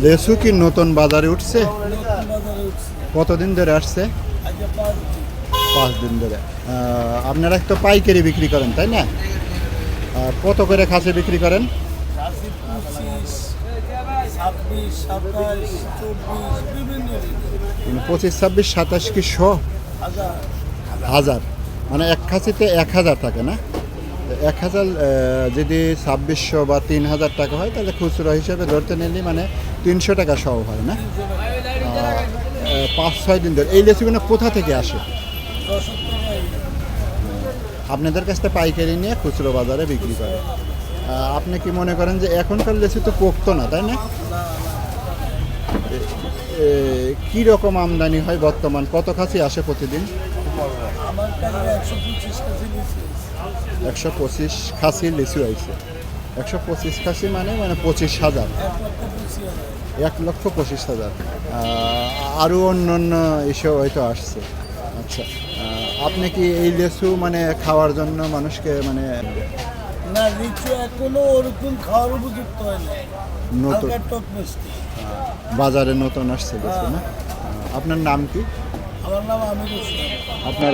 লেসু কি নতুন বাজারে উঠছে? কতদিন ধরে আসছে? 5 দিন ধরে। আপনারা তো পাইকারি বিক্রি করেন তাই না? কত করে খাসি বিক্রি করেন? 25, 26, 27 কি 100? হাজার, মানে এক খাসিতে 1000 থাকে না? 1000 যদি 2600 বা 3000 টাকা হয় তাহলে খুচরো হিসেবে ধরতে নিলে মানে 300 টাকা সহ হয় না? 5-6 দিন ধরে। এই লেচুগুলো কোথা থেকে আসে? আপনাদের কাছ থেকে পাইকারি নিয়ে খুচরো বাজারে বিক্রি করে। আপনি কি মনে করেন যে এখনকার লেচু তো পোক্ত না তাই না? কি রকম আমদানি হয় বর্তমান? কত খাসি আসে প্রতিদিন? 125 খাসি লিচু আইছে। 125 খাসি মানে 25,000, 1,25,000। আরও অন্য অন্য এসব হয়তো আসছে। আচ্ছা, আপনি কি এই লিচু মানে খাওয়ার জন্য মানুষকে মানে না, লিচু এখনো ওরকম খাওয়ার উপযুক্ত হয়নি, নতুন টক মিষ্টি। বাজারে নতুন আসছে লিচু না? আপনার নাম কি? আমার নাম আমির হোসেন। আপনার